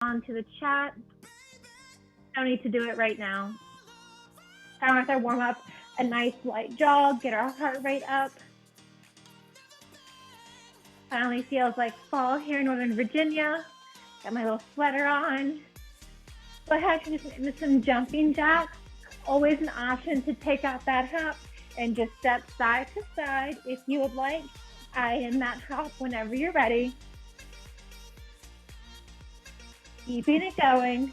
onto the chat. Don't need to do it right now. Time with our warm up, a nice light jog, get our heart rate up. Finally feels like fall here in Northern Virginia. Got my little sweater on. Go ahead and just into some jumping jacks. Always an option to take out that hop and just step side to side if you would like. I am that hop whenever you're ready. Keeping it going.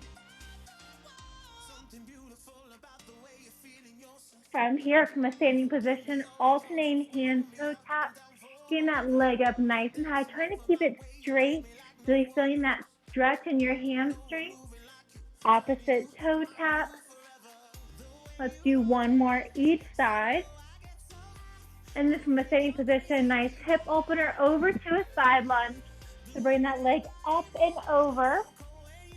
From here, from a standing position, alternating hand toe taps, getting that leg up nice and high, trying to keep it straight, really feeling that stretch in your hamstring. Opposite toe tap. Let's do one more each side. And then from a standing position, nice hip opener over to a side lunge. So bring that leg up and over,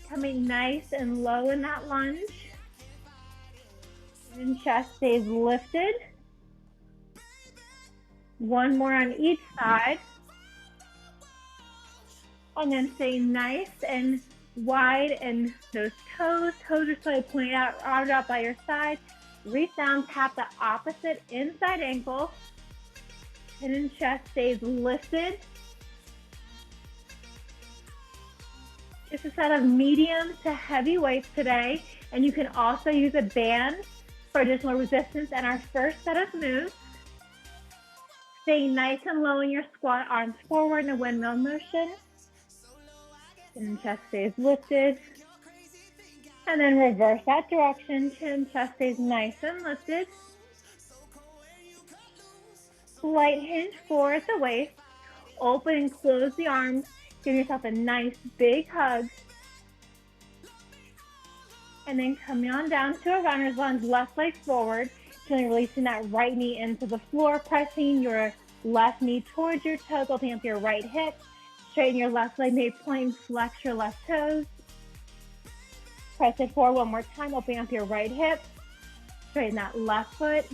coming nice and low in that lunge. And chest stays lifted. One more on each side. And then stay nice and wide, and those toes are slightly pointed out by your side. Reach down, tap the opposite inside ankle. And then chest stays lifted. Just a set of medium to heavy weights today. And you can also use a band for additional resistance and our first set of moves. Stay nice and low in your squat, arms forward in a windmill motion. And chest stays lifted. And then reverse that direction. Chin, chest stays nice and lifted. Slight hinge forward at the waist. Open and close the arms. Give yourself a nice big hug. And then coming on down to a runner's lunge, left leg forward. Gently releasing that right knee into the floor, pressing your left knee towards your toes, opening up your right hip. Straighten your left leg, maybe point, flex your left toes. Press it forward one more time, opening up your right hip. Straighten that left foot.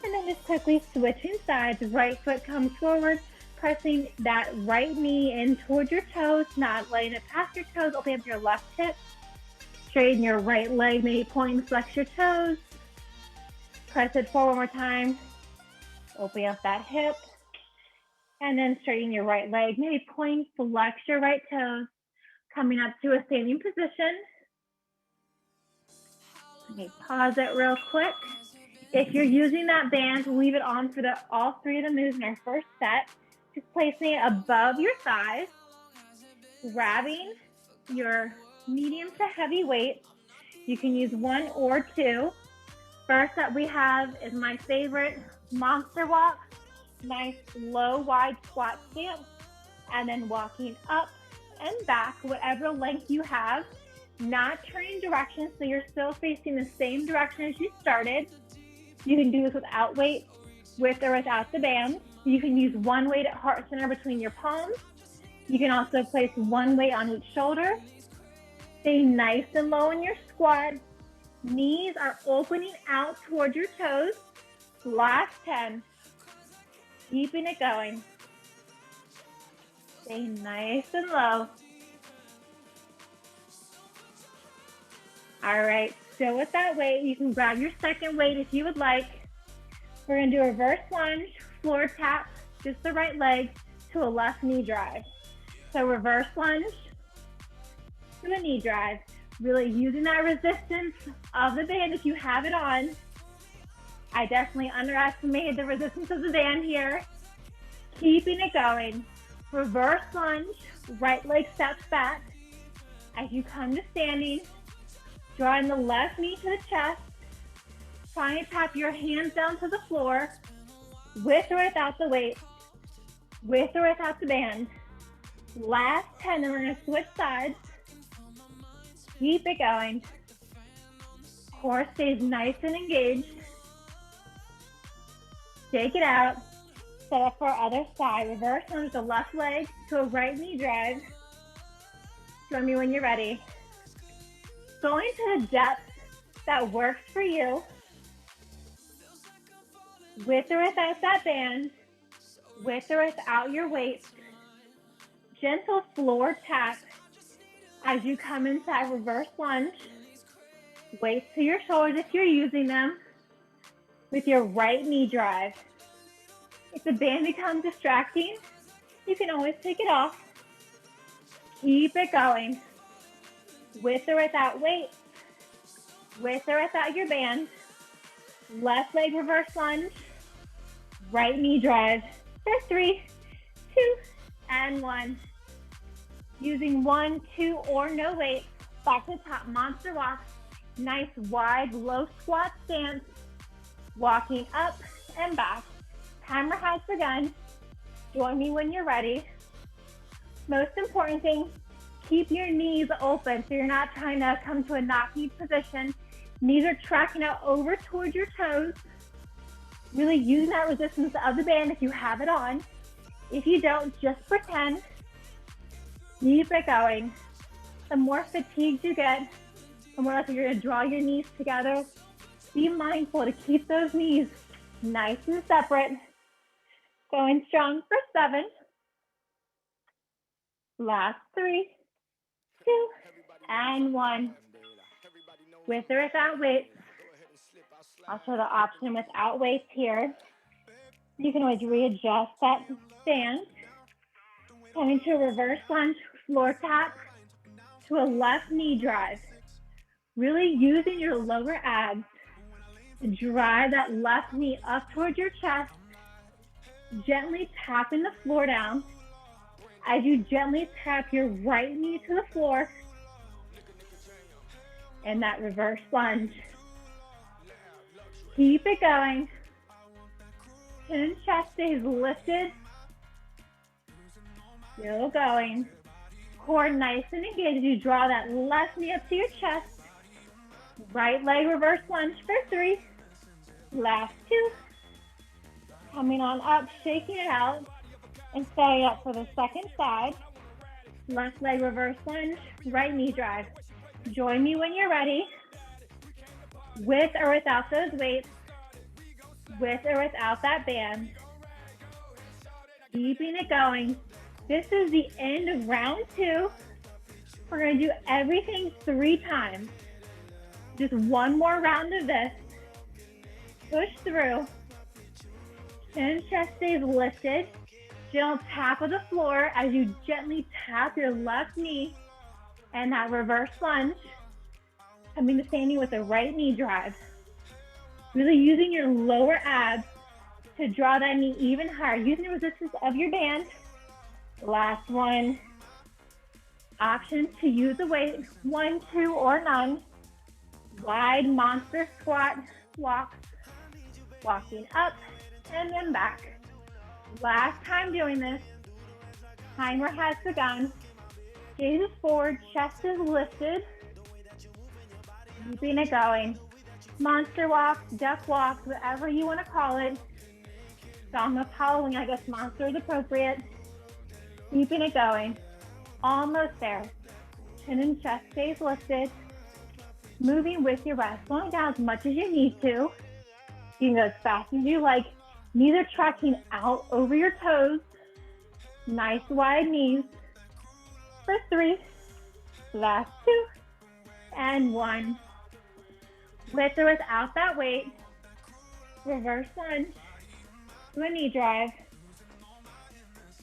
And then just quickly switching sides. Right foot comes forward, pressing that right knee in towards your toes, not letting it pass your toes, opening up your left hip. Straighten your right leg, maybe point, flex your toes. Press it forward one more time. Open up that hip. And then straighten your right leg, maybe point, flex your right toes. Coming up to a standing position. Let me pause it real quick. If you're using that band, leave it on for all three of the moves in our first set. Just placing it above your thighs. Grabbing your medium to heavy weight. You can use one or two. First that we have is my favorite, monster walk. Nice low wide squat stance, and then walking up and back whatever length you have, not turning direction, so you're still facing the same direction as you started. You can do this without weight, with or without the band. You can use one weight at heart center between your palms. You can also place one weight on each shoulder. Stay nice and low in your squat. Knees are opening out towards your toes. Last 10. Keeping it going. Stay nice and low. All right, so with that weight, you can grab your second weight if you would like. We're gonna do a reverse lunge, floor tap, just the right leg to a left knee drive. So reverse lunge to a knee drive. Really using that resistance of the band if you have it on. I definitely underestimated the resistance of the band here. Keeping it going. Reverse lunge, right leg steps back. As you come to standing, drawing the left knee to the chest. Trying to tap your hands down to the floor, with or without the weight, with or without the band. Last 10, then we're gonna switch sides. Keep it going. Core stays nice and engaged. Take it out. Set up for our other side. Reverse lunge the left leg to a right knee drive. Join me when you're ready. Going to the depth that works for you. With or without that band. With or without your weight. Gentle floor tap. As you come into that reverse lunge, weights to your shoulders if you're using them, with your right knee drive. If the band becomes distracting, you can always take it off. Keep it going. With or without weights, with or without your band. Left leg reverse lunge, right knee drive for 3, 2, and 1. Using 1, 2, or no weight, back to the top, monster walk. Nice wide low squat stance, walking up and back. Timer has begun. Join me when you're ready. Most important thing, keep your knees open so you're not trying to come to a knock-knee position. Knees are tracking out over towards your toes. Really use that resistance of the band if you have it on. If you don't, just pretend. Keep it going. The more fatigued you get, the more likely you're going to draw your knees together. Be mindful to keep those knees nice and separate. Going strong for 7. Last 3, 2, and 1. With or without weights. I'll show the option without weights here. You can always readjust that stance. Coming to a reverse lunge, floor tap, to a left knee drive. Really using your lower abs to drive that left knee up towards your chest. Gently tapping the floor down. As you gently tap your right knee to the floor. And that reverse lunge. Keep it going. Chin and chest stays lifted. Still going. Core nice and engaged as you draw that left knee up to your chest. Right leg reverse lunge for 3. Last 2. Coming on up, shaking it out. And setting up for the second side. Left leg reverse lunge, right knee drive. Join me when you're ready. With or without those weights. With or without that band. Keeping it going. This is the end of round 2. We're going to do everything 3 times. Just one more round of this. Push through. Chin and chest stays lifted. Gentle tap of the floor as you gently tap your left knee and that reverse lunge. Coming to standing with the right knee drive. Really using your lower abs to draw that knee even higher. Using the resistance of your band. Last one. Options to use the weight, 1, 2, or none. Wide monster squat walk. Walking up and then back. Last time doing this. Timer has begun. Gaze is forward, chest is lifted. Keeping it going. Monster walk, duck walk, whatever you want to call it. Song of Halloween, I guess monster is appropriate. Keeping it going. Almost there. Chin and chest stays lifted. Moving with your breath. Slowing down as much as you need to. You can go as fast as you like. Knees are tracking out over your toes. Nice wide knees. For 3. Last 2. And 1. With or without that weight. Reverse lunge. To a knee drive.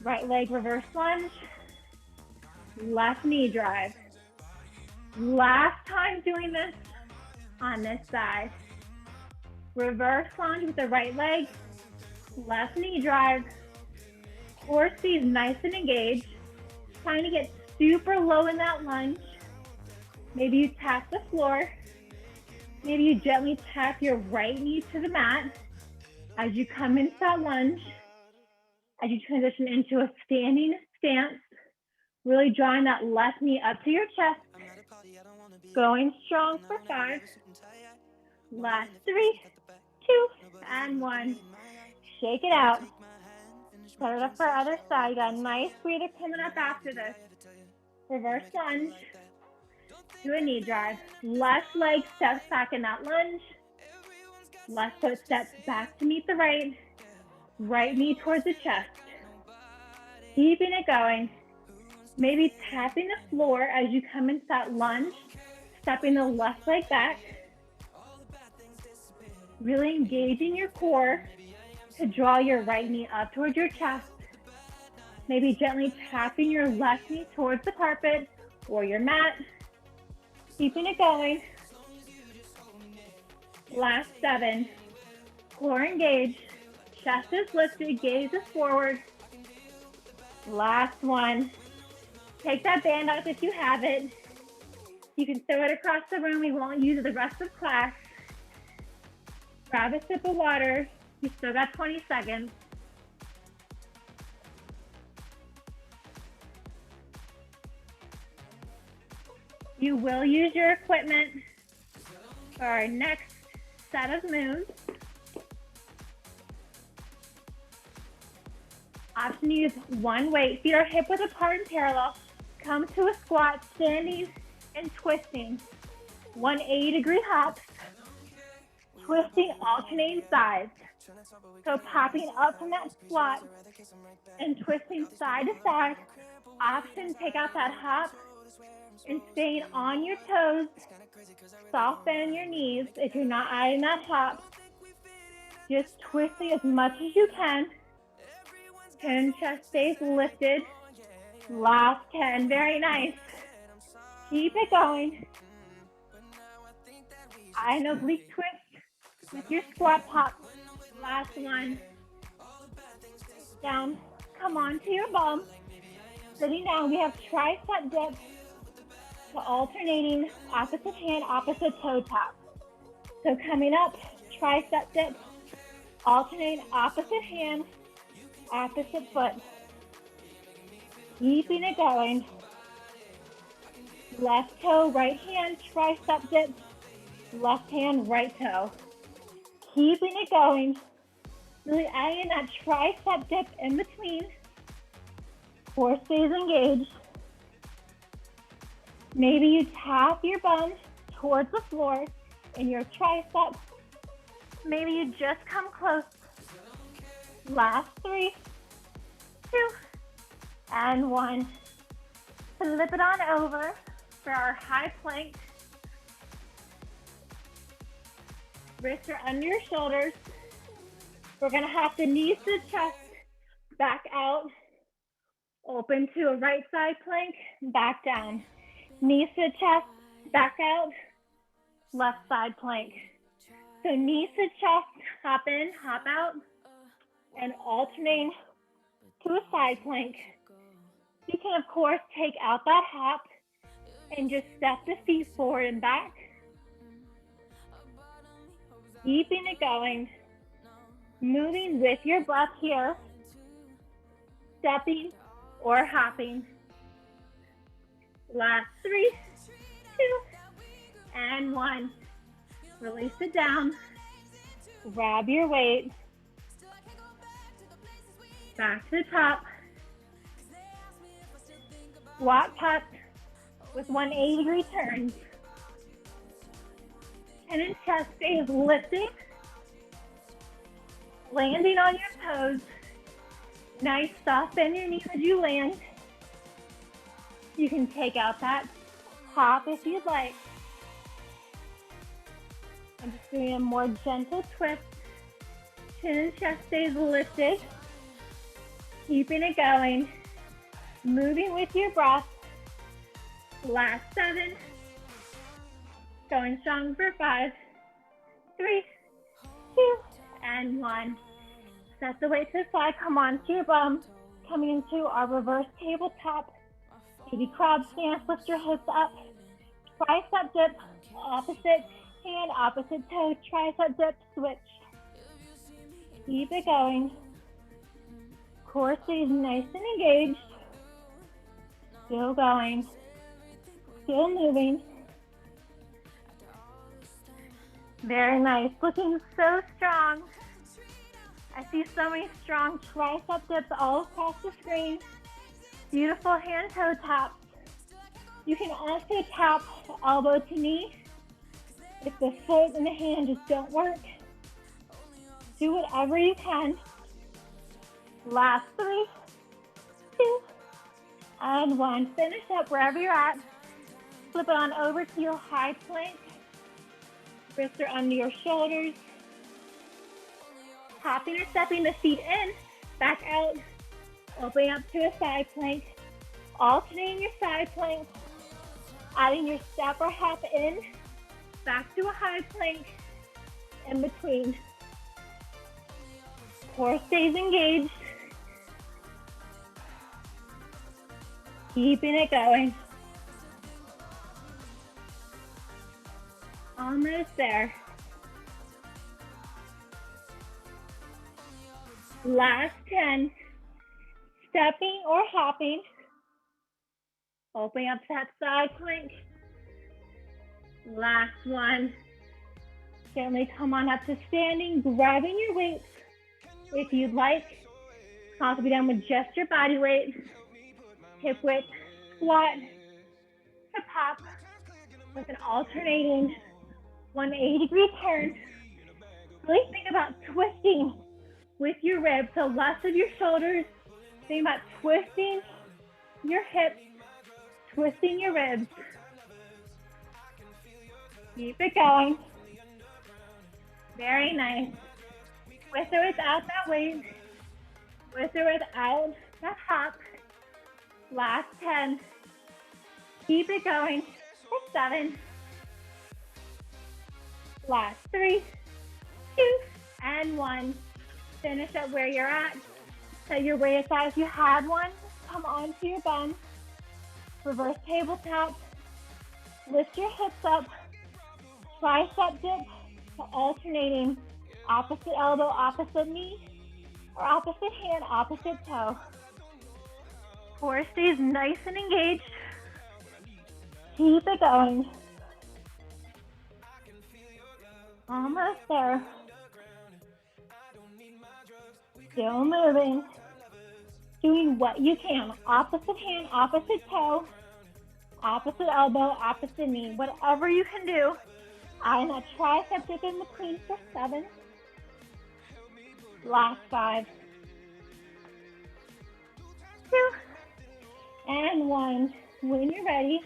Right leg reverse lunge. Left knee drive. Last time doing this on this side. Reverse lunge with the right leg. Left knee drive. Core stays nice and engaged. Trying to get super low in that lunge. Maybe you tap the floor. Maybe you gently tap your right knee to the mat as you come into that lunge. As you transition into a standing stance, really drawing that left knee up to your chest. Going strong for 5. Last 3, 2, and 1. Shake it out. Set it up for other side. You got a nice breather coming up after this. Reverse lunge to a knee drive. Left leg steps back in that lunge. Left foot steps back to meet the right. Right knee towards the chest. Keeping it going. Maybe tapping the floor as you come into that lunge, stepping the left leg back, really engaging your core to draw your right knee up towards your chest. Maybe gently tapping your left knee towards the carpet or your mat. Keeping it going. Last 7. Core engaged. Chest is lifted. Gaze is forward. Last 1. Take that band off if you have it. You can throw it across the room. We won't use it the rest of class. Grab a sip of water. You still got 20 seconds. You will use your equipment for our next set of moves. Option to use one weight. Feet are hip width apart and parallel. Come to a squat, standing and twisting. 180-degree hops. Twisting alternating sides. So popping up from that squat and twisting side to side. Option, take out that hop and staying on your toes. Soft bend your knees if you're not adding that hop. Just twisting as much as you can. Chin and chest stays lifted. Last 10, very nice. Keep it going. I know oblique twist with your squat pop. Last 1. Down, come on to your bum. Sitting down, we have tricep dip to alternating opposite hand, opposite toe tap. So coming up, tricep dip, alternating opposite hand, opposite foot. Keeping it going. Left toe, right hand, tricep dip, left hand, right toe. Keeping it going. Really adding that tricep dip in between. Core stays engaged. Maybe you tap your bum towards the floor in your triceps. Maybe you just come close. Last 3, 2, and 1. Flip it on over for our high plank. Wrists are under your shoulders. We're gonna have the knees to the chest, back out, open to a right side plank, back down. Knees to the chest, back out, left side plank. So knees to chest, hop in, hop out, and alternating to a side plank. You can, of course, take out that hop and just step the feet forward and back. Keeping it going. Moving with your breath here. Stepping or hopping. Last 3, 2, and 1. Release it down. Grab your weight. Back to the top. Squat tuck with 180-degree turns. Chin and chest stays lifted. Landing on your toes. Nice soft bend your knees as you land. You can take out that hop if you'd like. I'm just doing a more gentle twist. Chin and chest stays lifted. Keeping it going. Moving with your breath. Last 7. Going strong for 5, 3, 2, and 1. Set the weight to the side. Come onto your bum. Coming into our reverse tabletop. Maybe crab stance. Lift your hips up. Tricep dip. Opposite hand, opposite toe. Tricep dip. Switch. Keep it going. Core stays nice and engaged. Still going. Still moving. Very nice. Looking so strong. I see so many strong tricep dips all across the screen. Beautiful hand toe taps. You can also tap elbow to knee if the foot and the hand just don't work. Do whatever you can. Last 3, 2, And one. Finish up wherever you're at. Flip it on over to your high plank. Wrists are under your shoulders. Hopping or stepping the feet in, back out. Opening up to a side plank. Alternating your side plank. Adding your step or hop in, back to a high plank, in between. Core stays engaged. Keeping it going. Almost there. Last 10. Stepping or hopping. Opening up that side plank. Last one. Gently come on up to standing, grabbing your weights. If you'd like, also be done with just your body weight. Hip width, squat, hip hop, with an alternating 180-degree turn. Really think about twisting with your ribs, so less of your shoulders. Think about twisting your hips, twisting your ribs. Keep it going. Very nice. With or without that weight, with or without that hop. Last 10. Keep it going for 7. Last 3, 2, and 1. Finish up where you're at. Set your weight aside if you had one. Come onto your bum. Reverse tabletop. Lift your hips up. Tricep dip to alternating opposite elbow, opposite knee, or opposite hand, opposite toe. Core stays nice and engaged. Keep it going. Almost there. Still moving. Doing what you can. Opposite hand, opposite toe, opposite elbow, opposite knee. Whatever you can do. Adding that tricep dip in between for 7. Last 5. 2. And 1. When you're ready,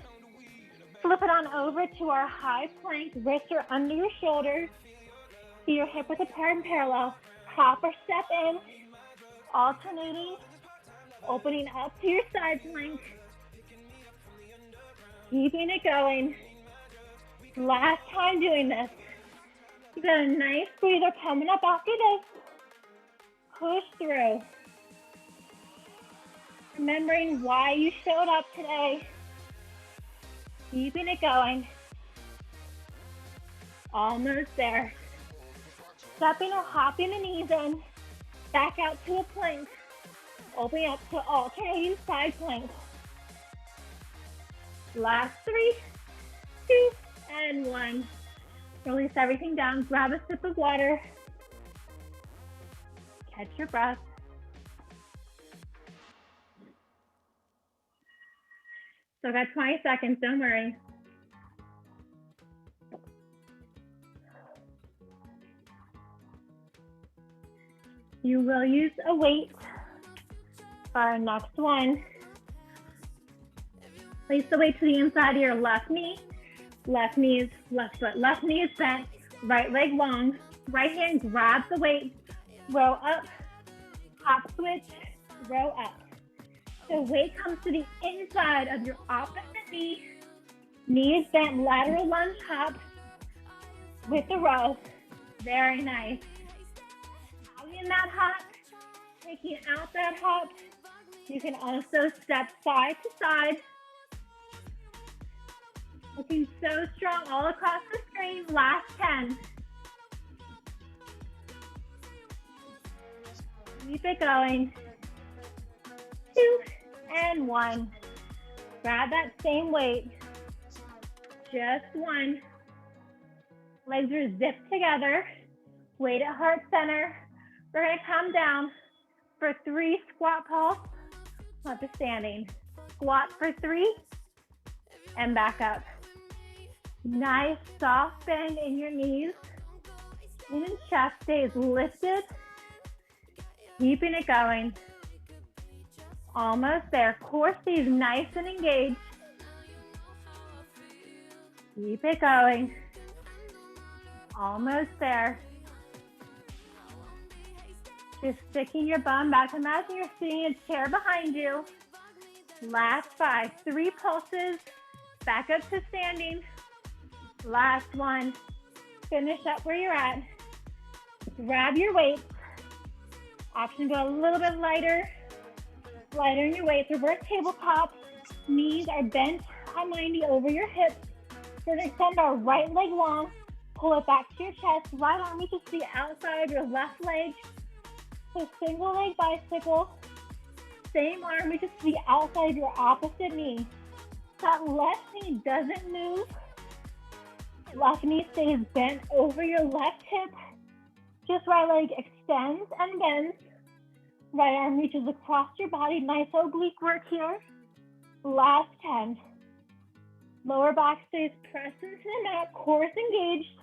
flip it on over to our high plank. Wrists are under your shoulders. See your hip width apart and parallel. Hop or step in. Alternating. Opening up to your side plank. Keeping it going. Last time doing this. You got a nice breather coming up after this. Push through. Remembering why you showed up today. Keeping it going. Almost there. Stepping or hopping the knees in. Back out to a plank. Opening up to alternating side plank. Last 3, 2, and 1. Release everything down. Grab a sip of water. Catch your breath. So I got 20 seconds, don't worry. You will use a weight for our next one. Place the weight to the inside of your left knee. Left knee is left foot. Left knee is bent. Right leg long. Right hand grabs the weight. Row up. Hop switch. Row up. The weight comes to the inside of your opposite knee. Knee is bent. Lateral lunge hop with the row. Very nice. In that hop, taking out that hop. You can also step side to side. Looking so strong all across the screen. Last 10. Keep it going. 2 and 1. Grab that same weight. Just 1. Legs are zipped together. Weight at heart center. We're going to come down for 3 squat pulse. Let the standing. Squat for 3 and back up. Nice soft bend in your knees. Chin and chest stays lifted. Keeping it going. Almost there. Core stays nice and engaged. Keep it going. Almost there. Just sticking your bum back. Imagine you're sitting in a chair behind you. Last 5. 3 pulses. Back up to standing. Last 1. Finish up where you're at. Grab your weights. Option to go a little bit lighter. Lighter in your weights. Reverse tabletop. Knees are bent at 90 over your hips. We're going to extend our right leg long. Pull it back to your chest. Right arm reaches to the outside of your left leg. So single leg bicycle. Same arm reaches to the outside of your opposite knee. That left knee doesn't move. Left knee stays bent over your left hip. Just right leg extends and bends. Right arm reaches across your body. Nice oblique work here. Last 10. Lower back stays pressed into the mat. Core is engaged.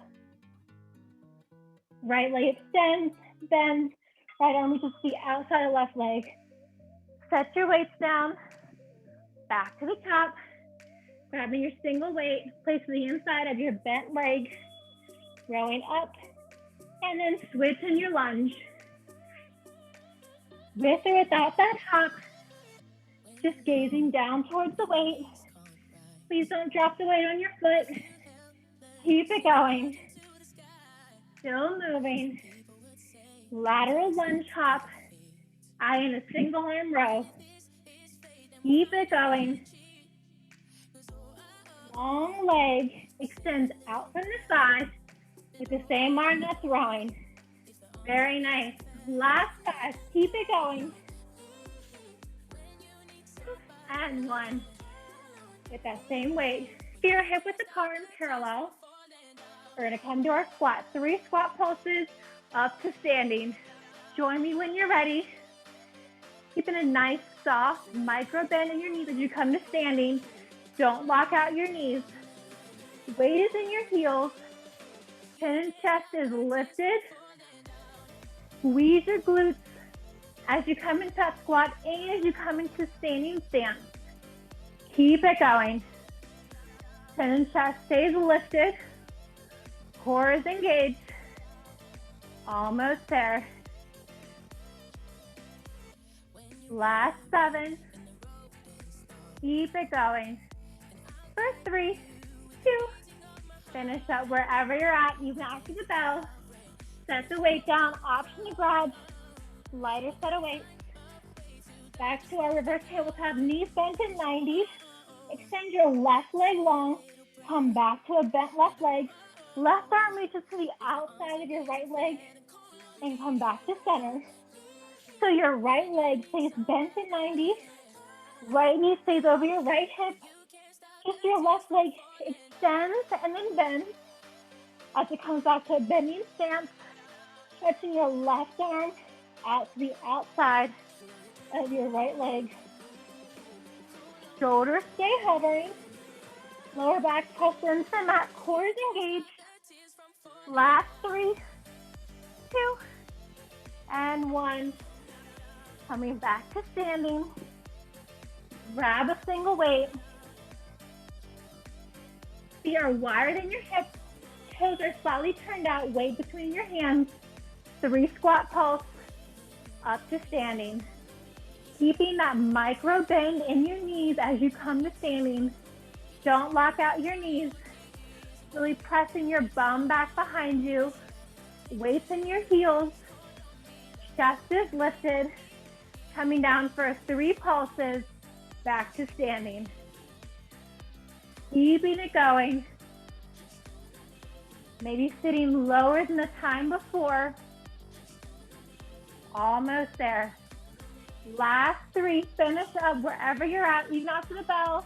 Right leg extends, bends. Right arm reaches to the outside of left leg. Set your weights down. Back to the top. Grabbing your single weight. Place the inside of your bent leg. Rowing up. And then switch in your lunge. With or without that hop. Just gazing down towards the weight. Please don't drop the weight on your foot. Keep it going. Still moving. Lateral lunge hop. I in a single arm row. Keep it going. Long leg extends out from the side with the same arm that's rowing. Very nice. Last 5. Keep it going. And 1. With that same weight. Steer your hip with the car in parallel. We're going to come to our squat. 3 squat pulses up to standing. Join me when you're ready. Keeping a nice, soft micro bend in your knees as you come to standing. Don't lock out your knees. Weight is in your heels. Chin and chest is lifted. Squeeze your glutes as you come into that squat and as you come into standing stance. Keep it going. Chin and chest stays lifted. Core is engaged. Almost there. Last 7. Keep it going. For 3, 2. Finish up wherever you're at. You've acted the bell. Set the weight down. Option to grab. Lighter set of weights. Back to our reverse tabletop. Knees bent at 90. Extend your left leg long. Come back to a bent left leg. Left arm reaches to the outside of your right leg. And come back to center. So your right leg stays bent at 90. Right knee stays over your right hip. Just your left leg extends and then bends. As it comes back to a bending stance, stretching your left arm out to the outside of your right leg. Shoulders stay hovering. Lower back pressed into the mat. Core is engaged. Last 3, 2, and 1. Coming back to standing. Grab a single weight. Feet are wired in your hips. Toes are slightly turned out. Weight between your hands. 3 squat pulse. Up to standing. Keeping that micro bend in your knees as you come to standing. Don't lock out your knees. Really pressing your bum back behind you. Weights in your heels. Chest is lifted. Coming down for 3 pulses. Back to standing. Keeping it going. Maybe sitting lower than the time before. Almost there. Last 3. Finish up wherever you're at. Even after the bell.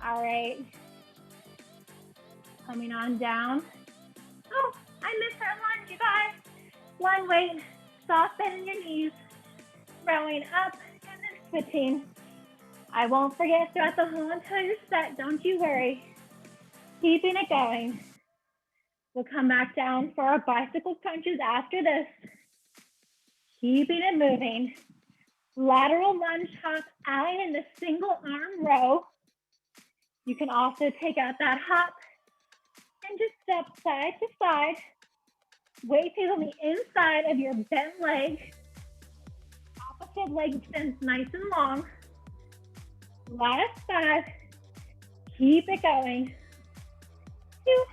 All right. Coming on down. Oh, I missed that lunge, you guys. One weight. Soft bend in your knees. Rowing up and then switching. I won't forget throughout the whole entire set. Don't you worry. Keeping it going. We'll come back down for our bicycle crunches after this. Keeping it moving. Lateral lunge hop out in the single arm row. You can also take out that hop and just step side to side. Weight is on the inside of your bent leg. Opposite leg extends nice and long. Last 5. Keep it going. 2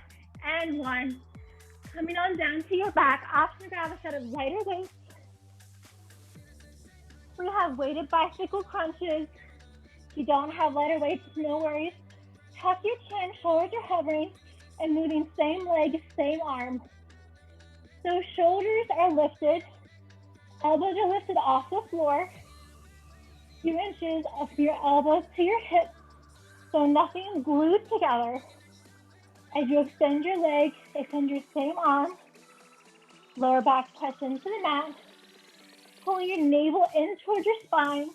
and 1. Coming on down to your back. Option to grab a set of lighter weights. We have weighted bicycle crunches. If you don't have lighter weights, no worries. Tuck your chin, shoulders are hovering, and moving same leg, same arm. So shoulders are lifted, elbows are lifted off the floor, 2 inches of your elbows to your hips, so nothing glued together. As you extend your leg, extend your same arm, lower back touch into the mat, pulling your navel in towards your spine,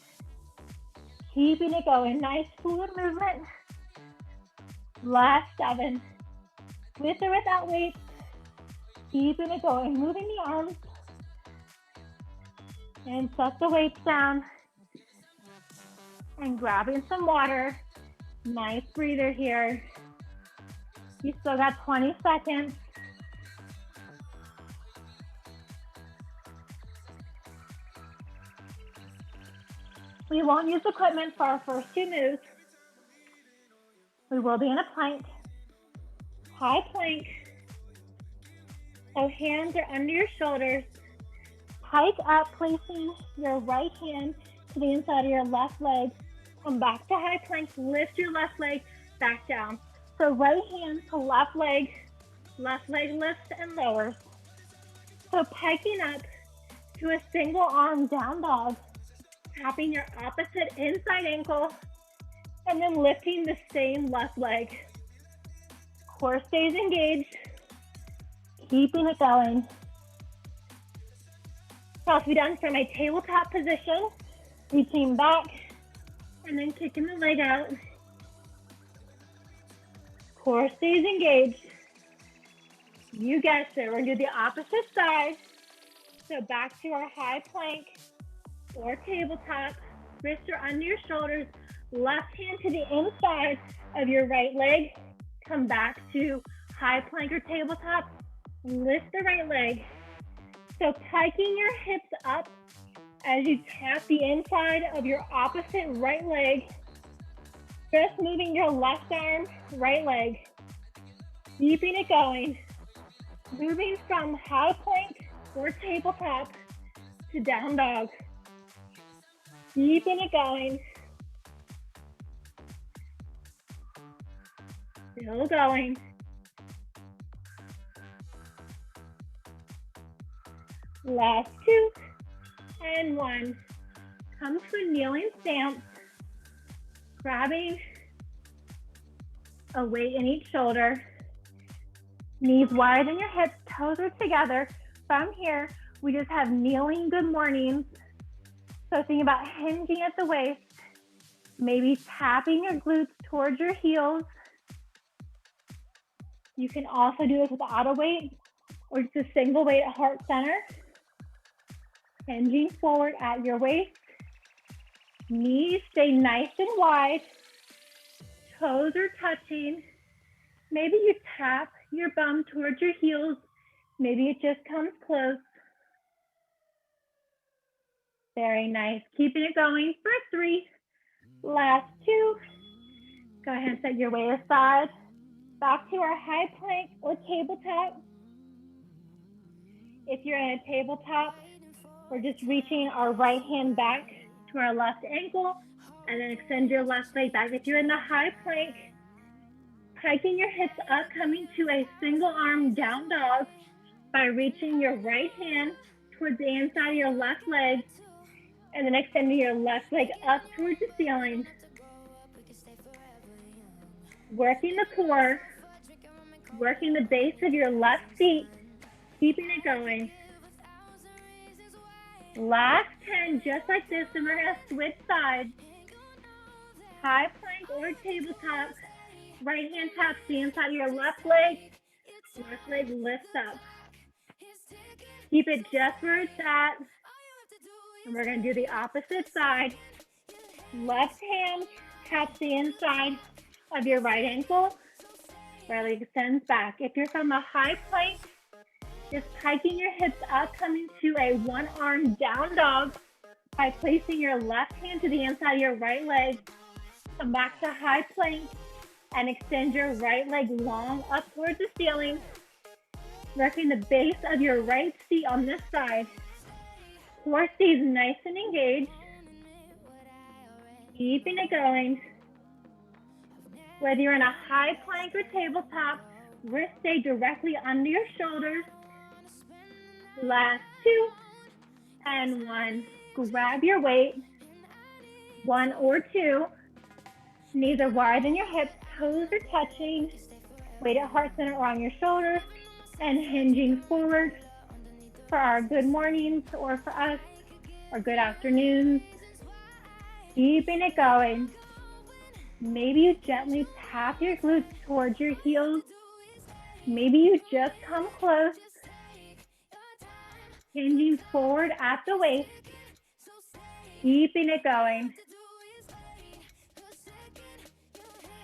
keeping it going. Nice fluid movement. Last 7. With or without weights, keeping it going. Moving the arms. And set the weights down. And grabbing some water. Nice breather here. You still got 20 seconds. We won't use equipment for our first 2 moves. We will be in a plank, high plank. So hands are under your shoulders. Hike up, placing your right hand to the inside of your left leg. Come back to high plank, lift your left leg back down. So right hand to left leg lifts and lowers. So piking up to a single arm down dog, tapping your opposite inside ankle, and then lifting the same left leg. Core stays engaged, keeping it going. Now to be done from a tabletop position, reaching back, and then kicking the leg out. Core stays engaged. You guessed it, we're gonna do the opposite side. So back to our high plank or tabletop. Wrists are under your shoulders. Left hand to the inside of your right leg. Come back to high plank or tabletop. Lift the right leg. So piking your hips up as you tap the inside of your opposite right leg. Just moving your left arm, right leg. Keeping it going. Moving from high plank or tabletop to down dog. Keeping it going. Still going. Last 2 and 1. Come to a kneeling stance. Grabbing a weight in each shoulder. Knees wider than your hips, toes are together. From here, we just have kneeling good mornings. So think about hinging at the waist, maybe tapping your glutes towards your heels. You can also do this without a weight or just a single weight at heart center. Hinging forward at your waist. Knees stay nice and wide. Toes are touching. Maybe you tap your bum towards your heels. Maybe it just comes close. Very nice. Keeping it going for 3. Last 2. Go ahead and set your weight aside. Back to our high plank or tabletop. If you're in a tabletop, we're just reaching our right hand back to our left ankle and then extend your left leg back. If you're in the high plank, hiking your hips up, coming to a single arm down dog by reaching your right hand towards the inside of your left leg and then extending your left leg up towards the ceiling. Working the core, working the base of your left feet, keeping it going. Last 10, just like this, and we're gonna switch sides. High plank or tabletop. Right hand taps the inside of your left leg lifts up. Keep it just where it's at. And we're going to do the opposite side. Left hand taps the inside of your right ankle. Right leg extends back. If you're from a high plank, just hiking your hips up, coming to a one arm down dog by placing your left hand to the inside of your right leg. Come back to high plank and extend your right leg long up towards the ceiling, working the base of your right seat on this side. Core stays nice and engaged. Keeping it going. Whether you're in a high plank or tabletop, wrists stay directly under your shoulders. Last 2 and 1. Grab your weight. 1 or 2. Knees are wide in your hips, toes are touching. Weight at heart center or on your shoulders, and hinging forward for our good mornings, or for us, our good afternoons. Keeping it going. Maybe you gently tap your glutes towards your heels. Maybe you just come close. Hinging forward at the waist. Keeping it going.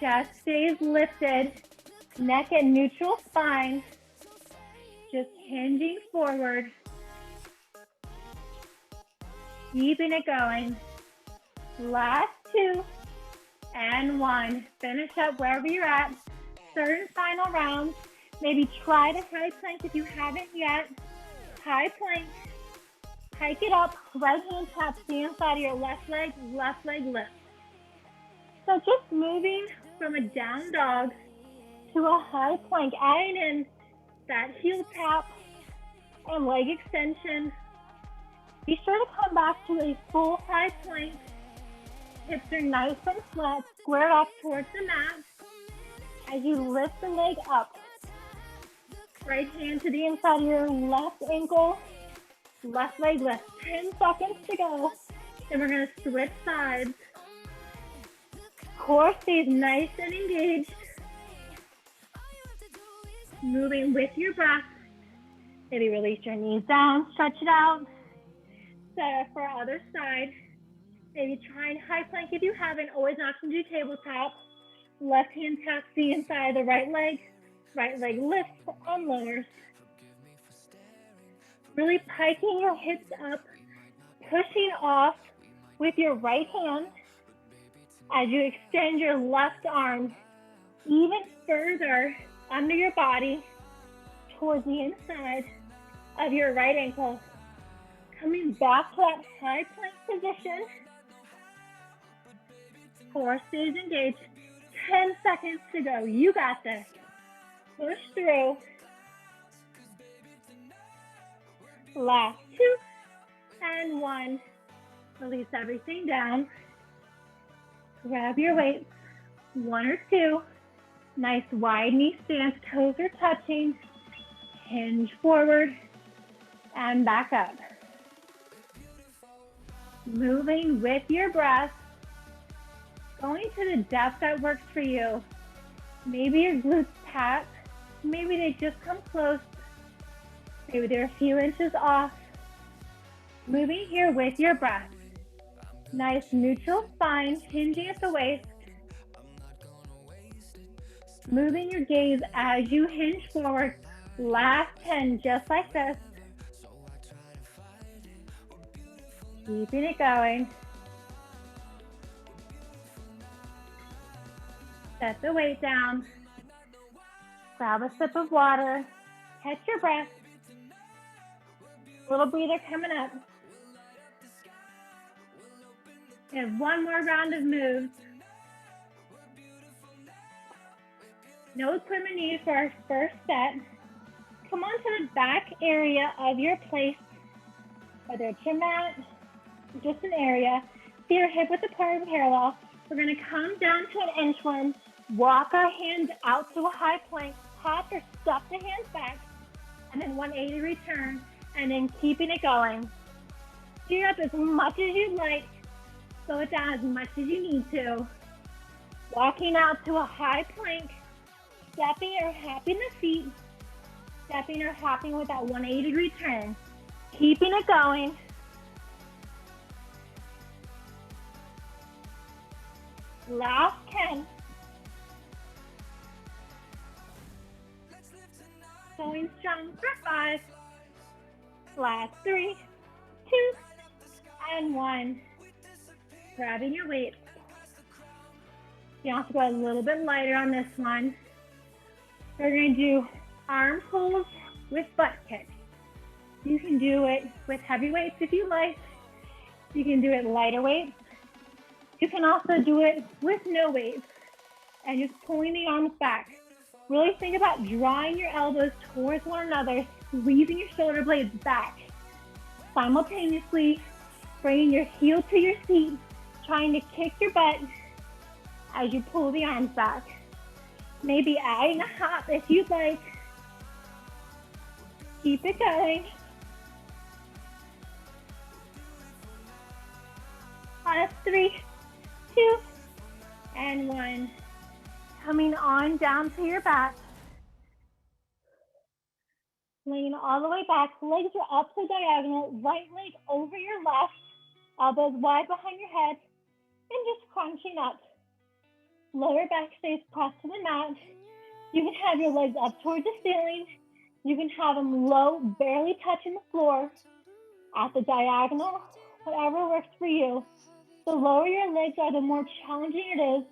Chest stays lifted. Neck and neutral spine. Just hinging forward. Keeping it going. Last 2 and 1. Finish up wherever you're at. Third and final round. Maybe try the high plank if you haven't yet. High plank. Hike it up. Right hand taps the inside of your left leg lift. So just moving from a down dog to a high plank, adding in that heel tap and leg extension. Be sure to come back to a full high plank. Hips are nice and flat, square up towards the mat. As you lift the leg up, right hand to the inside of your left ankle, left leg lift. 10 seconds to go. Then we're going to switch sides. Core stays nice and engaged. Moving with your breath. Maybe release your knees down, stretch it out. Set up for other side. Maybe try and high plank if you haven't. Always an option to do tabletop. Left hand taps the inside of the right leg lifts and lowers. Really piking your hips up, pushing off with your right hand as you extend your left arm even further under your body towards the inside of your right ankle. Coming back to that high plank position. Core stays engaged. 10 seconds to go. You got this. Push through. Last 2 and 1. Release everything down. Grab your weights. 1 or 2. Nice wide knee stance. Toes are touching. Hinge forward and back up. Moving with your breath. Going to the depth that works for you. Maybe your glutes tap. Maybe they just come close. Maybe they're a few inches off. Moving here with your breath. Nice neutral spine, hinging at the waist. Moving your gaze as you hinge forward. Last 10, just like this. Keeping it going. Set the weight down. Grab a sip of water. Catch your breath. Little breather coming up. And one more round of moves. No equipment needed for our first set. Come on to the back area of your place, whether it's your mat, just an area. See your hip width apart and parallel. We're going to come down to an inchworm, walk our hands out to a high plank, hop or step the hands back, and then 180 return, and then keeping it going. Steer up as much as you'd like. Slow it down as much as you need to. Walking out to a high plank, stepping or hopping the feet, stepping or hopping with that 180 degree turn. Keeping it going. Last 10. Going strong for 5. Last 3, 2, and 1. Grabbing your weight. You have to go a little bit lighter on this one. We're going to do arm pulls with butt kicks. You can do it with heavy weights if you like. You can do it lighter weights. You can also do it with no weights and just pulling the arms back. Really think about drawing your elbows towards one another, squeezing your shoulder blades back. Simultaneously, bringing your heel to your seat, trying to kick your butt as you pull the arms back. Maybe adding a hop if you'd like. Keep it going. On 3, 2, and 1. Coming on down to your back. Laying all the way back. Legs are up to diagonal. Right leg over your left. Elbows wide behind your head. And just crunching up. Lower back stays pressed to the mat. You can have your legs up towards the ceiling. You can have them low, barely touching the floor. At the diagonal, whatever works for you. The lower your legs are, the more challenging it is.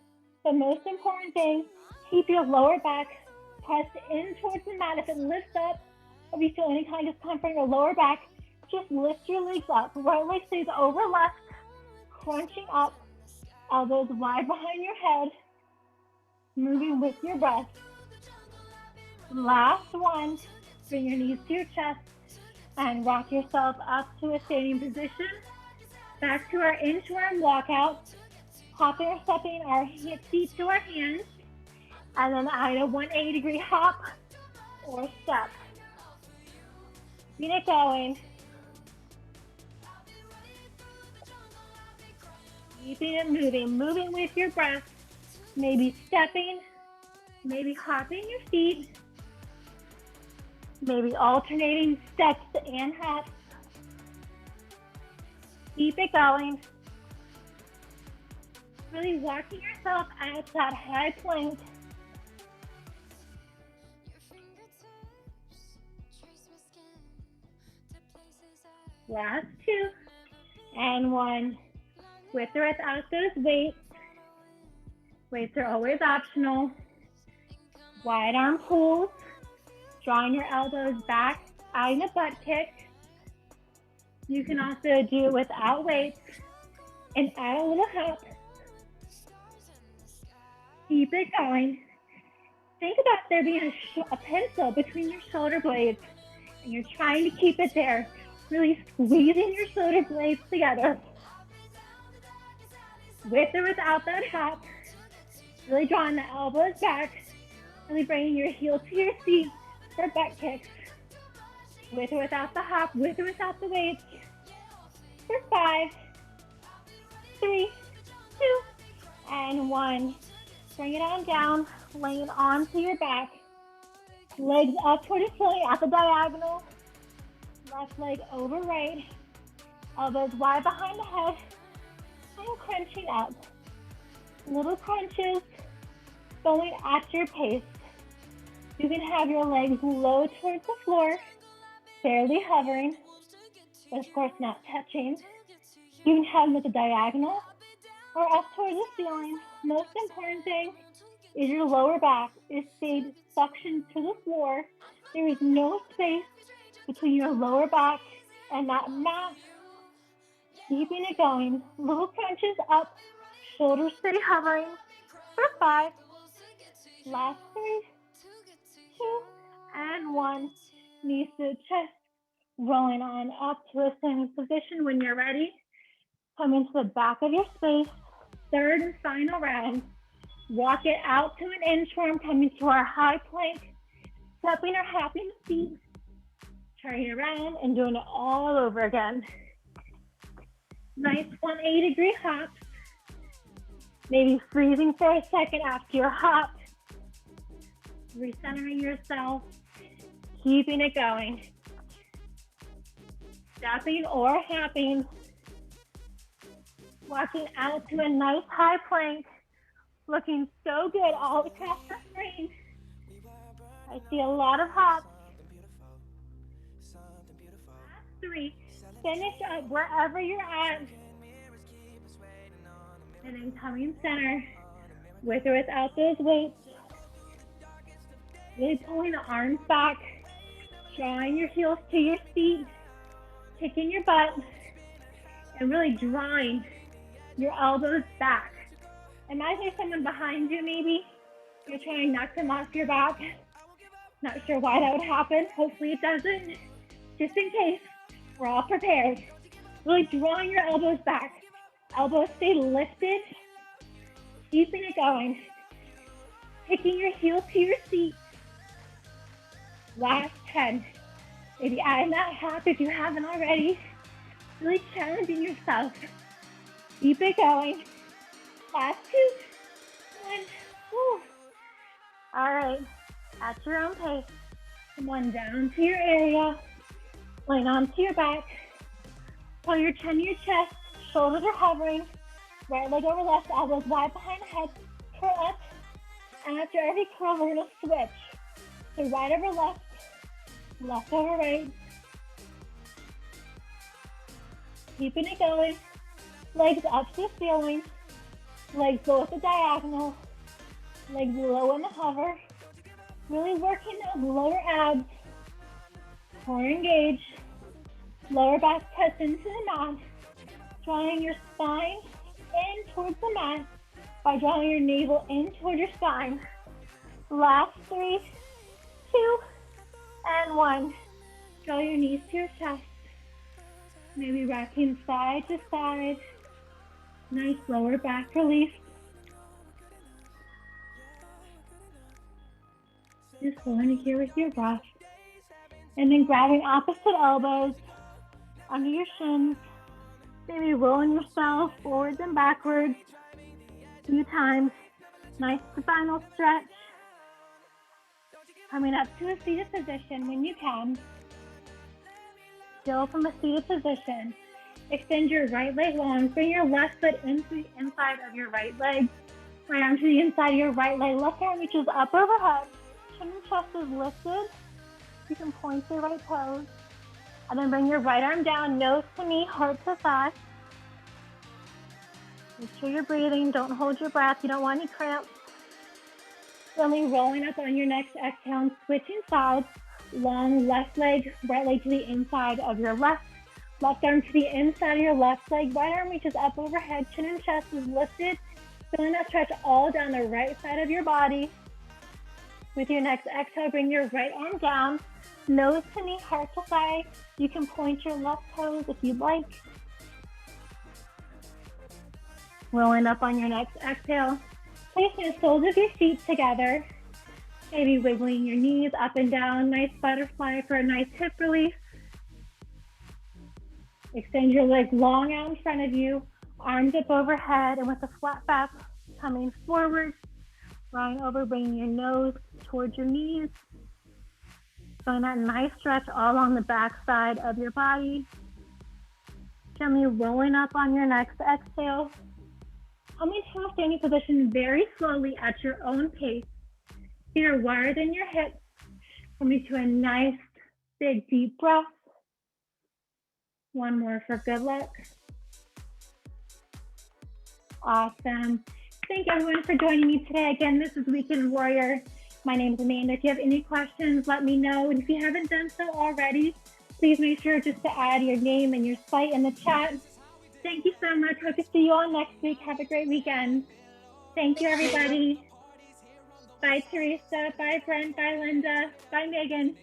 The most important thing, keep your lower back pressed in towards the mat. If it lifts up, or if you feel any kind of discomfort in your lower back, just lift your legs up. Right leg stays over left, crunching up, elbows wide behind your head, moving with your breath. Last one, bring your knees to your chest and rock yourself up to a standing position. Back to our inchworm walkout, hopping or stepping our feet to our hands, and then either 180-degree hop or step. Keep it going. Keeping it moving with your breath. Maybe stepping, maybe hopping your feet, maybe alternating steps and hops. Keep it going. Really walking yourself out to that high plank. Last 2 and 1. With or without those weights. Weights are always optional. Wide arm pulls. Drawing your elbows back, adding a butt kick. You can also do it without weights and add a little hop. Keep it going. Think about there being a pencil between your shoulder blades and you're trying to keep it there. Really squeezing your shoulder blades together. With or without that hop. Really drawing the elbows back. Really bringing your heel to your seat for butt kicks. With or without the hop, with or without the weights. For 5, 3, 2, and 1. Bring it on down, laying onto your back. Legs up toward the ceiling at the diagonal. Left leg over right. Elbows wide behind the head. And crunching up. Little crunches, going at your pace. You can have your legs low towards the floor, barely hovering, but of course not touching. You can have them at the diagonal or up towards the ceiling. Most important thing is your lower back is stayed suctioned to the floor. There is no space between your lower back and that mat. Keeping it going. Little crunches up, shoulders stay hovering. For 5, last 3, 2, and 1. Knees to the chest, rolling on up to a standing position when you're ready. Come into the back of your space. Third and final round. Walk it out to an inchworm, coming to our high plank. Stepping or hopping the feet. Turning around and doing it all over again. Nice 180-degree hops. Maybe freezing for a second after your hop. Recentering yourself. Keeping it going. Stepping or hopping. Walking out to a nice high plank. Looking so good all across the screen. I see a lot of hops. Last 3. Finish up wherever you're at. And then coming center, with or without those weights. Really pulling the arms back, drawing your heels to your feet, kicking your butt, and really drawing your elbows back. Imagine there's someone behind you maybe. You're trying to knock them off your back. Not sure why that would happen. Hopefully it doesn't. Just in case, we're all prepared. Really drawing your elbows back. Elbows stay lifted. Keeping it going. Kicking your heels to your seat. Last 10. Maybe adding that hop if you haven't already. Really challenging yourself. Keep it going. Last 2. 1. Woo. All right. At your own pace. Come on down to your area. Lean onto your back. Pull your chin to your chest. Shoulders are hovering. Right leg over left. Elbows wide behind the head. Curl up. And after every curl, we're going to switch. So right over left. Left over right. Keeping it going. Legs up to the ceiling. Legs low at the diagonal. Legs low in the hover. Really working those lower abs. Core engaged. Lower back press into the mat. Drawing your spine in towards the mat by drawing your navel in towards your spine. Last 3, 2, and 1. Draw your knees to your chest. Maybe rocking side to side. Nice lower back relief. Just going here with your breath. And then grabbing opposite elbows under your shins. Maybe rolling yourself forwards and backwards a few times. Nice spinal stretch. Coming up to a seated position when you can. Still from a seated position. Extend your right leg long. Bring your left foot into the inside of your right leg. Right arm to the inside of your right leg. Left arm reaches up overhead. Chin and chest is lifted. You can point to your right toes. And then bring your right arm down, nose to knee, heart to thigh. Make sure you're breathing. Don't hold your breath. You don't want any cramps. Slowly rolling up on your next exhale and switching sides. Long left leg, right leg to the inside of your left. Left arm to the inside of your left leg. Right arm reaches up overhead. Chin and chest is lifted. Feeling that stretch all down the right side of your body. With your next exhale, bring your right arm down. Nose to knee, heart to thigh. You can point your left toes if you'd like. Rolling up on your next exhale. Placing the soles of your feet together. Maybe wiggling your knees up and down. Nice butterfly for a nice hip release. Extend your legs long out in front of you. Arms up overhead and with a flat back coming forward. Lying over, bringing your nose towards your knees. Feeling that nice stretch all along the back side of your body. Gently rolling up on your next exhale. Coming to a standing position very slowly at your own pace. Feet are wider than your hips. Coming to a nice, big, deep breath. One more for good luck. Awesome. Thank everyone for joining me today. Again, this is Weekend Warrior. My name is Amanda. If you have any questions, let me know. And if you haven't done so already, please make sure just to add your name and your site in the chat. Thank you so much. Hope to see you all next week. Have a great weekend. Thank you, everybody. Bye, Teresa. Bye, Brent. Bye, Linda. Bye, Megan.